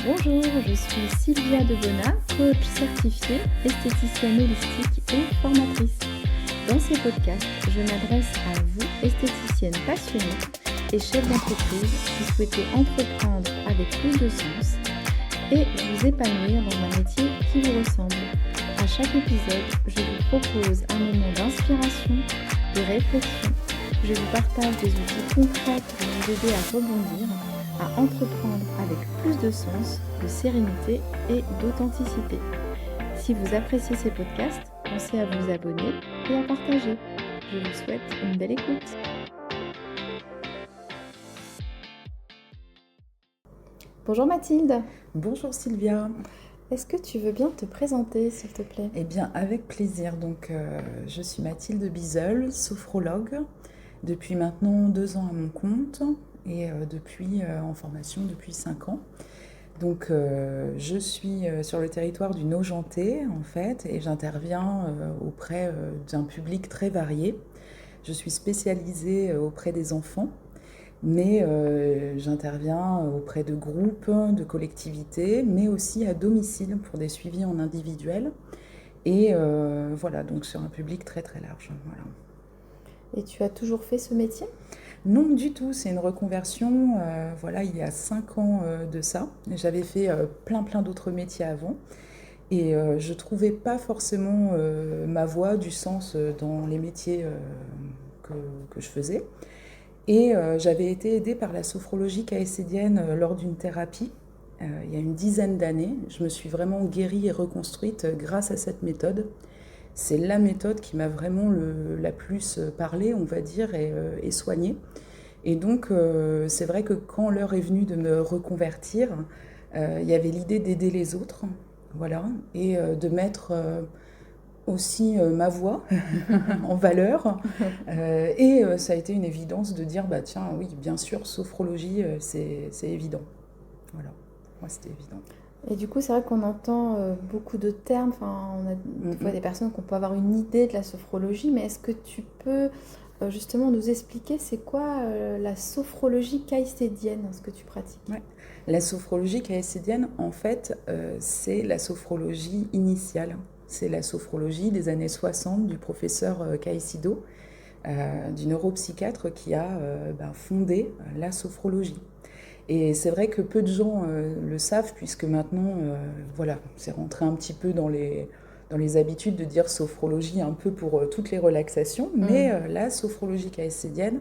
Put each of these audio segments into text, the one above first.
Bonjour, je suis Sylvia Debona, coach certifiée, esthéticienne holistique et formatrice. Dans ces podcasts, je m'adresse à vous, esthéticienne passionnée et chef d'entreprise qui souhaitez entreprendre avec plus de sens et vous épanouir dans un métier qui vous ressemble. À chaque épisode, je vous propose un moment d'inspiration, de réflexion. Je vous partage des outils concrets pour vous aider à rebondir, à entreprendre avec plus de sens, de sérénité et d'authenticité. Si vous appréciez ces podcasts, pensez à vous abonner et à partager. Je vous souhaite une belle écoute. Bonjour Mathilde. Bonjour Sylvia. Est-ce que tu veux bien te présenter, s'il te plaît ? Eh bien, avec plaisir. Donc, je suis Mathilde Bizeul, sophrologue, depuis maintenant 2 ans à mon compte et depuis en formation depuis 5 ans. Donc, je suis sur le territoire du Nogent-et, en fait, et j'interviens auprès d'un public très varié. Je suis spécialisée auprès des enfants, mais j'interviens auprès de groupes, de collectivités, mais aussi à domicile pour des suivis en individuel. Et voilà, donc sur un public très très large. Voilà. Et tu as toujours fait ce métier ? Non, du tout, c'est une reconversion, voilà, il y a 5 ans de ça. J'avais fait plein d'autres métiers avant. Et je ne trouvais pas forcément ma voie, du sens dans les métiers que je faisais. Et j'avais été aidée par la sophrologie caïcédienne lors d'une thérapie il y a une dizaine d'années. Je me suis vraiment guérie et reconstruite grâce à cette méthode. C'est la méthode qui m'a vraiment la plus parlé, on va dire, et soignée. Et donc, c'est vrai que quand l'heure est venue de me reconvertir, il y avait l'idée d'aider les autres, voilà, et de mettre aussi ma voix en valeur. Et ça a été une évidence de dire, bah tiens, oui, bien sûr, sophrologie, c'est évident. Voilà, moi c'était évident. Et du coup, c'est vrai qu'on entend beaucoup de termes. Enfin, on a des fois des personnes qui peuvent avoir une idée de la sophrologie, mais est-ce que tu peux justement nous expliquer c'est quoi la sophrologie caïcédienne, ce que tu pratiques ? Ouais. La sophrologie caïcédienne, en fait, c'est la sophrologie initiale. C'est la sophrologie des années 60 du professeur Caicedo, du neuropsychiatre qui a fondé la sophrologie. Et c'est vrai que peu de gens le savent, puisque maintenant, voilà, c'est rentré un petit peu dans les habitudes de dire sophrologie un peu pour toutes les relaxations, mais la sophrologie caïcédienne,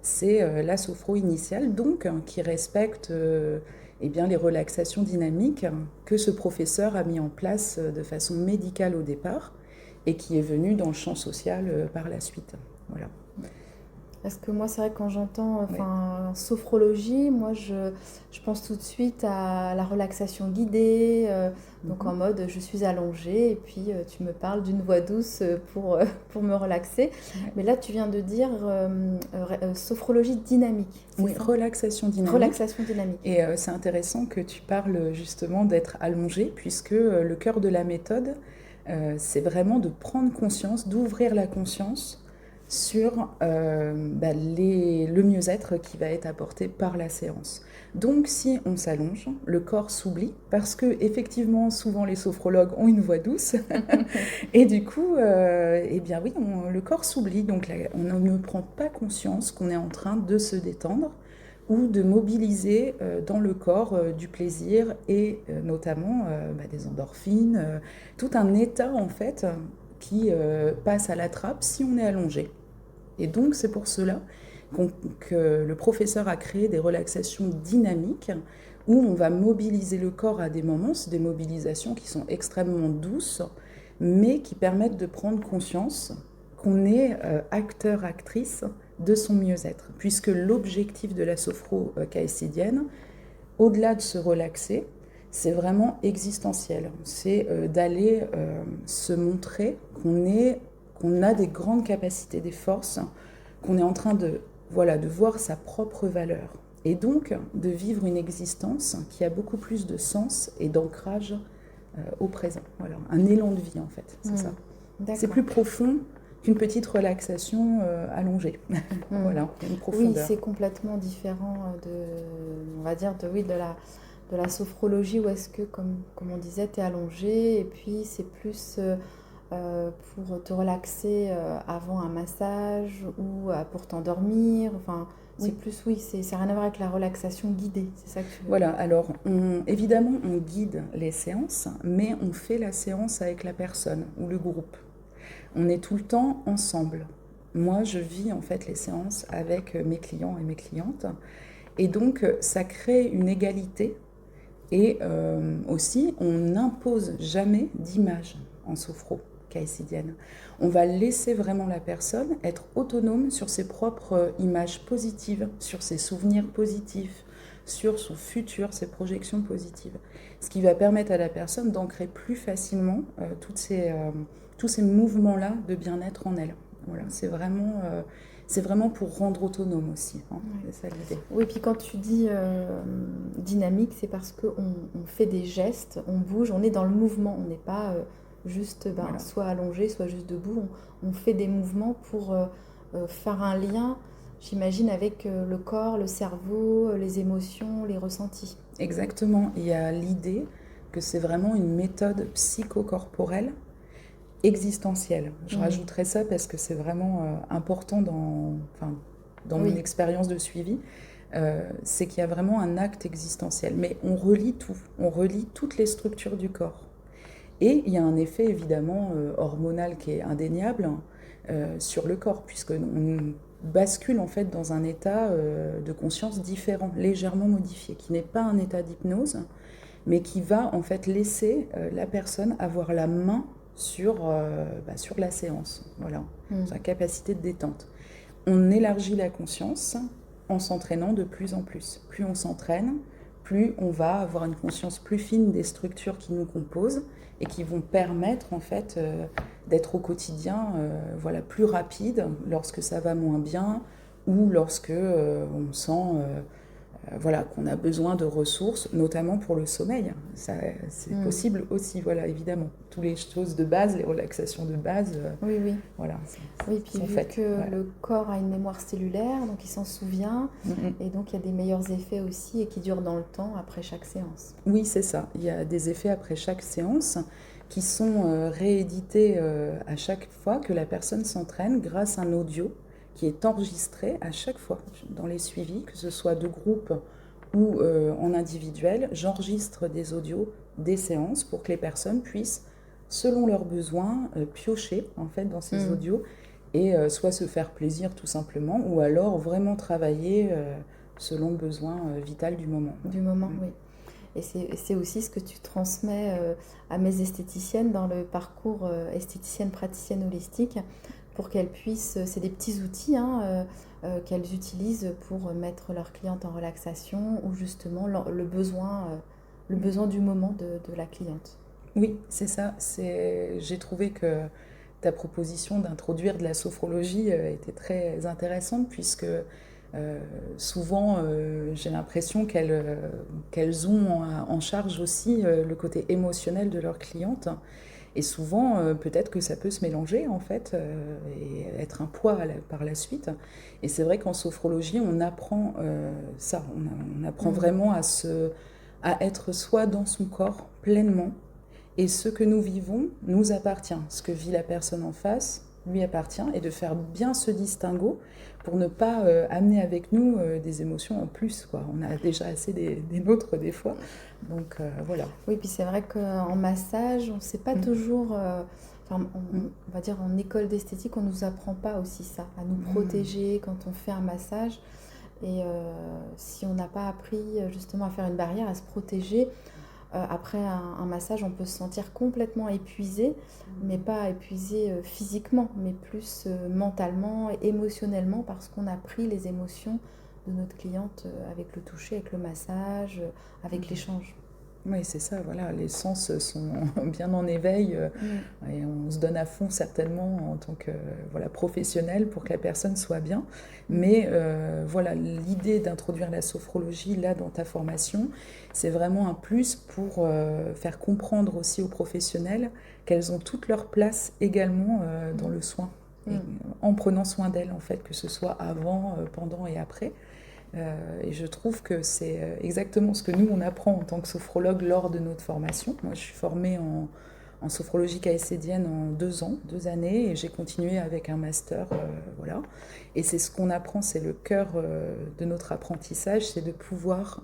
c'est la sophro initiale, donc qui respecte les relaxations dynamiques que ce professeur a mis en place de façon médicale au départ et qui est venu dans le champ social par la suite. Voilà. Parce que moi, c'est vrai que quand j'entends sophrologie, moi, je pense tout de suite à la relaxation guidée, donc en mode je suis allongée et puis tu me parles d'une voix douce pour me relaxer. Ouais. Mais là, tu viens de dire sophrologie dynamique. Oui, ça ? Relaxation dynamique. Relaxation dynamique. Et c'est intéressant que tu parles justement d'être allongée, puisque le cœur de la méthode, c'est vraiment de prendre conscience, d'ouvrir la conscience sur le mieux-être qui va être apporté par la séance. Donc si on s'allonge, le corps s'oublie, parce que effectivement souvent les sophrologues ont une voix douce et du coup le corps s'oublie, donc là, on ne prend pas conscience qu'on est en train de se détendre ou de mobiliser dans le corps du plaisir et notamment des endorphines, tout un état en fait qui passe à la trappe si on est allongé. Et donc, c'est pour cela que le professeur a créé des relaxations dynamiques où on va mobiliser le corps à des moments. C'est des mobilisations qui sont extrêmement douces, mais qui permettent de prendre conscience qu'on est acteur, actrice de son mieux-être. Puisque l'objectif de la sophro caïcédienne, au-delà de se relaxer, c'est vraiment existentiel. C'est d'aller se montrer qu'on a des grandes capacités, des forces, qu'on est en train de voir sa propre valeur. Et donc, de vivre une existence qui a beaucoup plus de sens et d'ancrage au présent. Voilà, un élan de vie, en fait, c'est ça. D'accord. C'est plus profond qu'une petite relaxation allongée. Voilà, une profondeur. Oui, c'est complètement différent de de la sophrologie, ou est-ce que, comme on disait, tu es allongé et puis c'est plus pour te relaxer avant un massage ou pour t'endormir, enfin, c'est plus, oui, ça n'a rien à voir avec la relaxation guidée, c'est ça que tu veux Voilà, dire. alors évidemment on guide les séances, mais on fait la séance avec la personne ou le groupe. On est tout le temps ensemble. Moi, je vis en fait les séances avec mes clients et mes clientes. Et donc, ça crée une égalité. Et aussi, on n'impose jamais d'image en sophro caïcidienne. On va laisser vraiment la personne être autonome sur ses propres images positives, sur ses souvenirs positifs, sur son futur, ses projections positives. Ce qui va permettre à la personne d'ancrer plus facilement tous ces mouvements-là de bien-être en elle. Voilà, c'est vraiment pour rendre autonome aussi, hein. Ouais. C'est ça l'idée. Oui, puis quand tu dis dynamique, c'est parce qu'on fait des gestes, on bouge, on est dans le mouvement, on n'est pas juste Voilà. soit allongé, soit juste debout. On fait des mouvements pour faire un lien, j'imagine, avec le corps, le cerveau, les émotions, les ressentis. Exactement, il y a l'idée que c'est vraiment une méthode psychocorporelle existentielle. Je rajouterais ça parce que c'est vraiment important dans mon Oui. expérience de suivi. C'est qu'il y a vraiment un acte existentiel. Mais on relie tout, on relie toutes les structures du corps. Et il y a un effet évidemment hormonal qui est indéniable sur le corps, puisqu'on bascule en fait dans un état de conscience différent, légèrement modifié, qui n'est pas un état d'hypnose, mais qui va en fait laisser la personne avoir la main sur la séance, voilà, sa capacité de détente. On élargit la conscience en s'entraînant de plus en plus. Plus on s'entraîne, plus on va avoir une conscience plus fine des structures qui nous composent et qui vont permettre en fait d'être au quotidien plus rapide lorsque ça va moins bien ou lorsque on sent qu'on a besoin de ressources, notamment pour le sommeil. C'est possible aussi, voilà, évidemment. Toutes les choses de base, les relaxations de base, Oui. voilà. Oui, puis vu que le corps a une mémoire cellulaire, donc il s'en souvient, et donc il y a des meilleurs effets aussi et qui durent dans le temps après chaque séance. Oui, c'est ça. Il y a des effets après chaque séance qui sont réédités à chaque fois que la personne s'entraîne grâce à un audio qui est enregistré à chaque fois dans les suivis, que ce soit de groupe ou en individuel. J'enregistre des audios des séances pour que les personnes puissent, selon leurs besoins, piocher en fait dans ces audios et soit se faire plaisir tout simplement, ou alors vraiment travailler selon le besoin vital du moment. Du moment, oui. Et c'est aussi ce que tu transmets à mes esthéticiennes dans le parcours esthéticienne praticienne holistique, pour qu'elles puissent, c'est des petits outils qu'elles utilisent pour mettre leurs clientes en relaxation ou justement le besoin du moment de la cliente. Oui, c'est ça. J'ai trouvé que ta proposition d'introduire de la sophrologie était très intéressante puisque souvent j'ai l'impression qu'elles ont en charge aussi le côté émotionnel de leurs clientes. Et souvent, peut-être que ça peut se mélanger en fait et être un poids par la suite. Et c'est vrai qu'en sophrologie, on apprend ça. On apprend vraiment à être soi dans son corps pleinement. Et ce que nous vivons nous appartient. Ce que vit la personne en face lui appartient. Et de faire bien ce distinguo pour ne pas amener avec nous des émotions en plus, quoi. On a déjà assez des nôtres des fois. Donc voilà. Oui, puis c'est vrai qu'en massage, on ne sait pas toujours... on va dire en école d'esthétique, on ne nous apprend pas aussi ça, à nous protéger quand on fait un massage. Et si on n'a pas appris justement à faire une barrière, à se protéger, après un massage, on peut se sentir complètement épuisé, mais pas épuisé physiquement, mais plus mentalement et émotionnellement, parce qu'on a pris les émotions de notre cliente avec le toucher, avec le massage, avec l'échange. Oui, c'est ça, voilà, les sens sont bien en éveil et on se donne à fond certainement en tant que professionnel pour que la personne soit bien. Mais voilà, l'idée d'introduire la sophrologie là dans ta formation, c'est vraiment un plus pour faire comprendre aussi aux professionnels qu'elles ont toute leur place également dans le soin, et en prenant soin d'elles en fait, que ce soit avant, pendant et après. Et je trouve que c'est exactement ce que nous, on apprend en tant que sophrologue lors de notre formation. Moi, je suis formée en sophrologie caïcédienne en 2 années, et j'ai continué avec un master, voilà. Et c'est ce qu'on apprend, c'est le cœur de notre apprentissage, c'est de pouvoir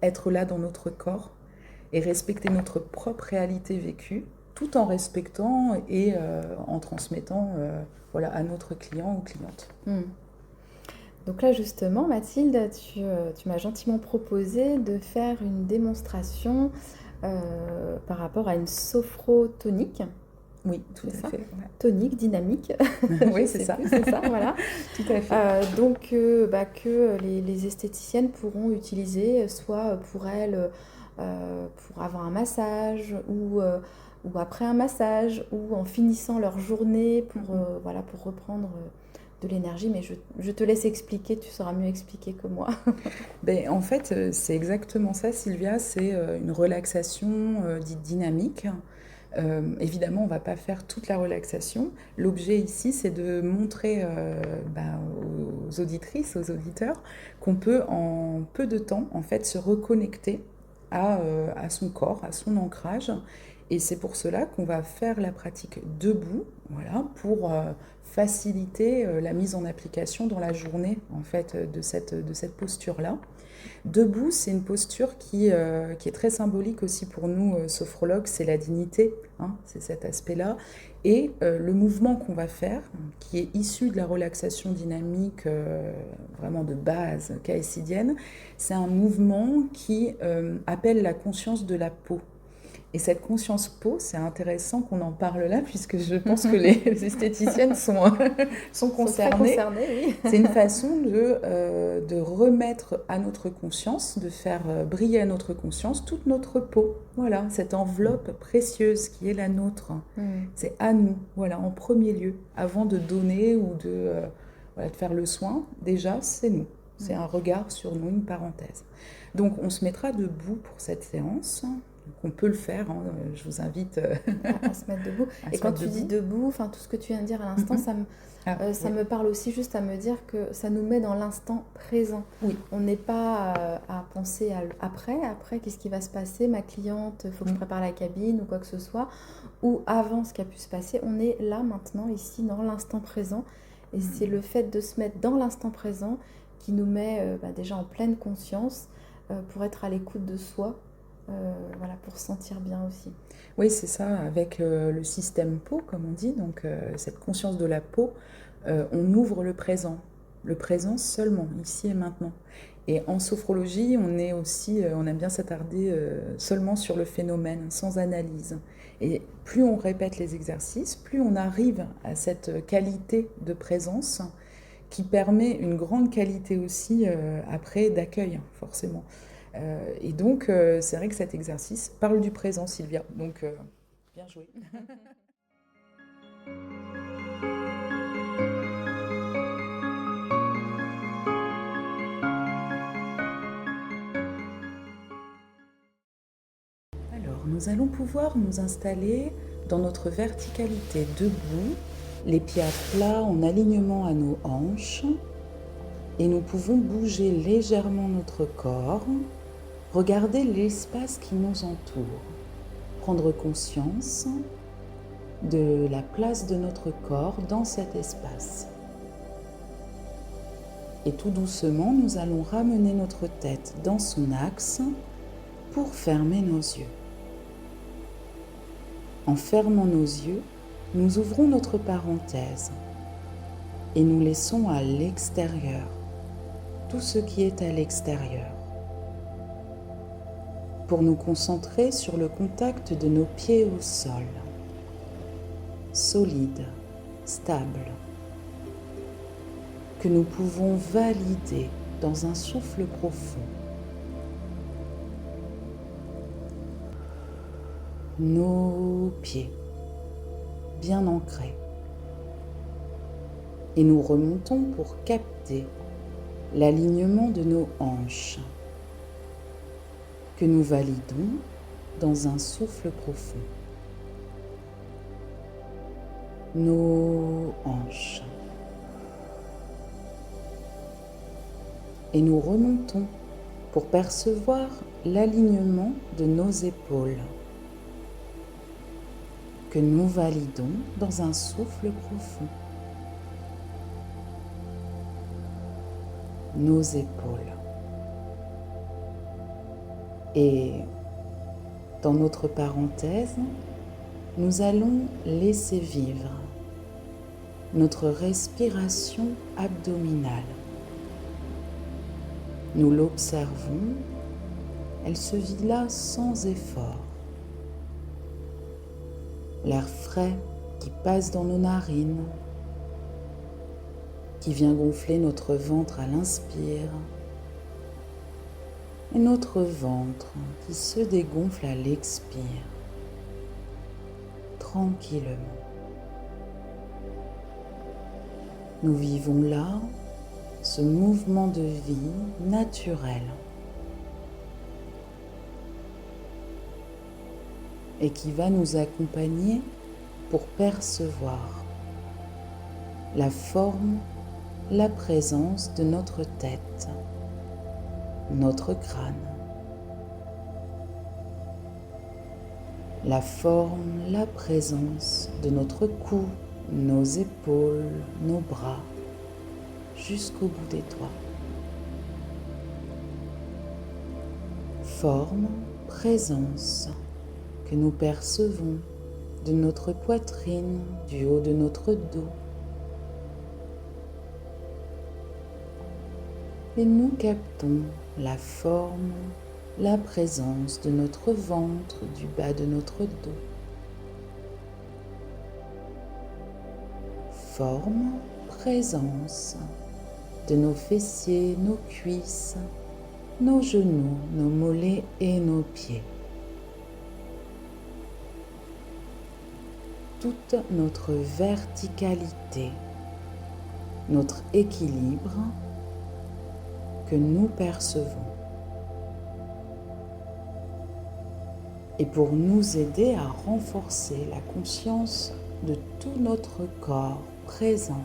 être là dans notre corps et respecter notre propre réalité vécue, tout en respectant et en transmettant voilà, à notre client ou cliente. Donc là justement, Mathilde, tu m'as gentiment proposé de faire une démonstration par rapport à une sophrotonique. Oui, tout à fait. Ouais. Tonique, dynamique. Oui, c'est ça. C'est ça, voilà. Tout à fait. Donc que les esthéticiennes pourront utiliser, soit pour elles, pour avoir un massage, ou après un massage, ou en finissant leur journée pour reprendre de l'énergie. Mais je te laisse expliquer, tu sauras mieux expliquer que moi. Ben, en fait, c'est exactement ça, Sylvia. C'est une relaxation dite dynamique. Évidemment, on ne va pas faire toute la relaxation. L'objet ici, c'est de montrer aux auditrices, aux auditeurs, qu'on peut en peu de temps, en fait, se reconnecter à son corps, à son ancrage. Et c'est pour cela qu'on va faire la pratique debout, voilà, pour faciliter la mise en application dans la journée, en fait, de cette posture-là. Debout, c'est une posture qui est très symbolique aussi pour nous, sophrologues, c'est la dignité, hein, c'est cet aspect-là. Et le mouvement qu'on va faire, qui est issu de la relaxation dynamique vraiment de base caïcédienne, c'est un mouvement qui appelle la conscience de la peau. Et cette conscience peau, c'est intéressant qu'on en parle là, puisque je pense que les esthéticiennes sont concernées. Oui. C'est une façon de remettre à notre conscience, de faire briller à notre conscience toute notre peau. Voilà, cette enveloppe précieuse qui est la nôtre. C'est à nous, voilà, en premier lieu. Avant de donner ou de faire le soin, déjà, c'est nous. C'est un regard sur nous, une parenthèse. Donc, on se mettra debout pour cette séance. Donc on peut le faire, hein. Je vous invite à se mettre debout. Et quand tu dis debout, tout ce que tu viens de dire à l'instant, ça me parle aussi juste à me dire que ça nous met dans l'instant présent. Oui. On n'est pas à penser après, qu'est-ce qui va se passer, ma cliente, il faut que je prépare la cabine ou quoi que ce soit, ou avant ce qui a pu se passer. On est là maintenant, ici, dans l'instant présent. Et c'est le fait de se mettre dans l'instant présent qui nous met déjà en pleine conscience pour être à l'écoute de soi. Pour se sentir bien aussi. Oui, c'est ça, avec le système peau, comme on dit, donc cette conscience de la peau, on ouvre le présent seulement, ici et maintenant. Et en sophrologie, on aime bien s'attarder seulement sur le phénomène, sans analyse. Et plus on répète les exercices, plus on arrive à cette qualité de présence qui permet une grande qualité aussi après d'accueil, forcément. Et donc, c'est vrai que cet exercice parle du présent, Sylvia. Donc, bien joué. Alors, nous allons pouvoir nous installer dans notre verticalité debout, les pieds à plat en alignement à nos hanches. Et nous pouvons bouger légèrement notre corps. Regardez l'espace qui nous entoure, prendre conscience de la place de notre corps dans cet espace. Et tout doucement, nous allons ramener notre tête dans son axe pour fermer nos yeux. En fermant nos yeux, nous ouvrons notre parenthèse et nous laissons à l'extérieur tout ce qui est à l'extérieur, pour nous concentrer sur le contact de nos pieds au sol, solide, stable, que nous pouvons valider dans un souffle profond. Nos pieds, bien ancrés. Et nous remontons pour capter l'alignement de nos hanches, que nous validons dans un souffle profond. Nos hanches. Et nous remontons pour percevoir l'alignement de nos épaules, que nous validons dans un souffle profond. Nos épaules. Et dans notre parenthèse, nous allons laisser vivre notre respiration abdominale. Nous l'observons, elle se vit là sans effort. L'air frais qui passe dans nos narines, qui vient gonfler notre ventre à l'inspire, et notre ventre qui se dégonfle à l'expire, tranquillement. Nous vivons là ce mouvement de vie naturel et qui va nous accompagner pour percevoir la forme, la présence de notre tête, notre crâne, la forme, la présence de notre cou, nos épaules, nos bras, jusqu'au bout des doigts. Forme, présence que nous percevons de notre poitrine, du haut de notre dos. Et nous captons la forme, la présence de notre ventre, du bas de notre dos. Forme, présence de nos fessiers, nos cuisses, nos genoux, nos mollets et nos pieds. Toute notre verticalité, notre équilibre que nous percevons. Et pour nous aider à renforcer la conscience de tout notre corps présent,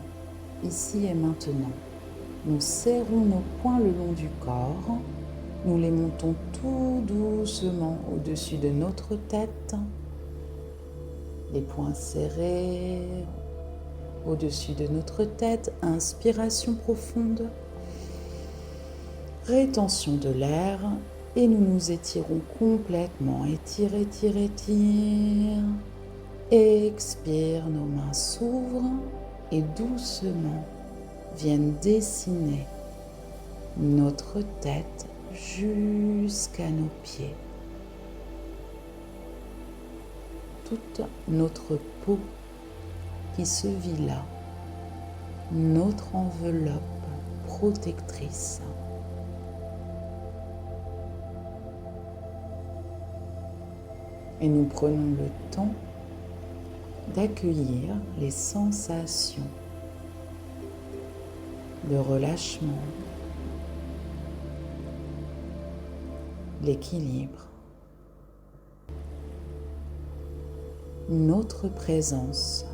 ici et maintenant, nous serrons nos poings le long du corps, nous les montons tout doucement au-dessus de notre tête, les poings serrés au-dessus de notre tête, inspiration profonde, rétention de l'air et nous nous étirons complètement, étire, étire, étire, expire, nos mains s'ouvrent et doucement viennent dessiner notre tête jusqu'à nos pieds. Toute notre peau qui se vit là, notre enveloppe protectrice. Et nous prenons le temps d'accueillir les sensations de relâchement, l'équilibre, notre présence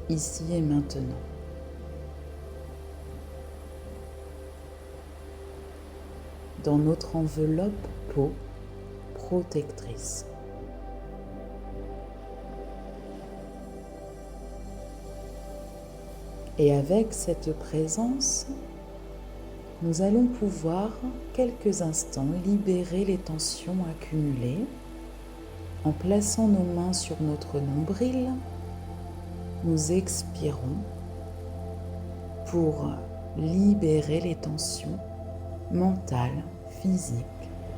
ici et maintenant. Dans notre enveloppe peau protectrice. Et avec cette présence, nous allons pouvoir quelques instants libérer les tensions accumulées en plaçant nos mains sur notre nombril. Nous expirons pour libérer les tensions mentales, physiques,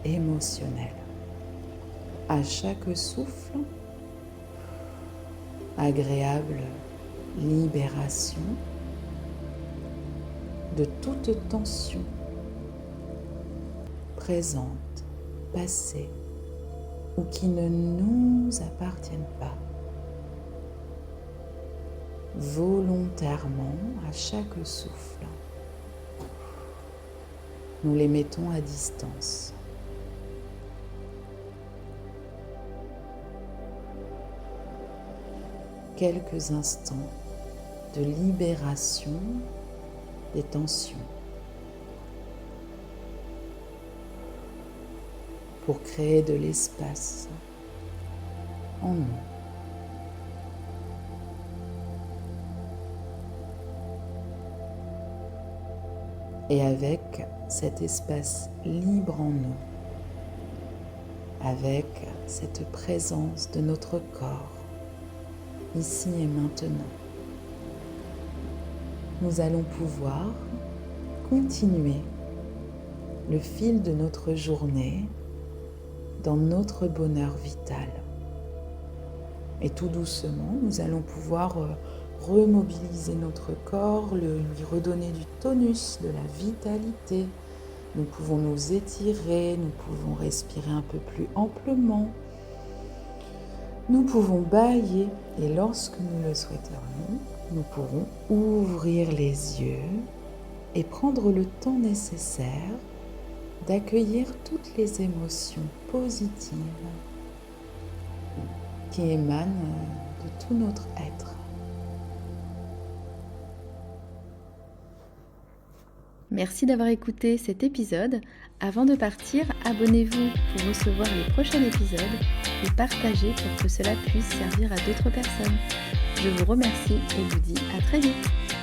émotionnelles. À chaque souffle, agréable libération de toute tension présente, passée ou qui ne nous appartiennent pas. Volontairement, à chaque souffle, nous les mettons à distance. Quelques instants de libération des tensions, pour créer de l'espace en nous. Et avec cet espace libre en nous, avec cette présence de notre corps, ici et maintenant, nous allons pouvoir continuer le fil de notre journée dans notre bonheur vital. Et tout doucement, nous allons pouvoir remobiliser notre corps, lui redonner du tonus, de la vitalité. Nous pouvons nous étirer, nous pouvons respirer un peu plus amplement. Nous pouvons bâiller et lorsque nous le souhaiterions, nous pourrons ouvrir les yeux et prendre le temps nécessaire d'accueillir toutes les émotions positives qui émanent de tout notre être. Merci d'avoir écouté cet épisode. Avant de partir, abonnez-vous pour recevoir les prochains épisodes et partagez pour que cela puisse servir à d'autres personnes. Je vous remercie et vous dis à très vite.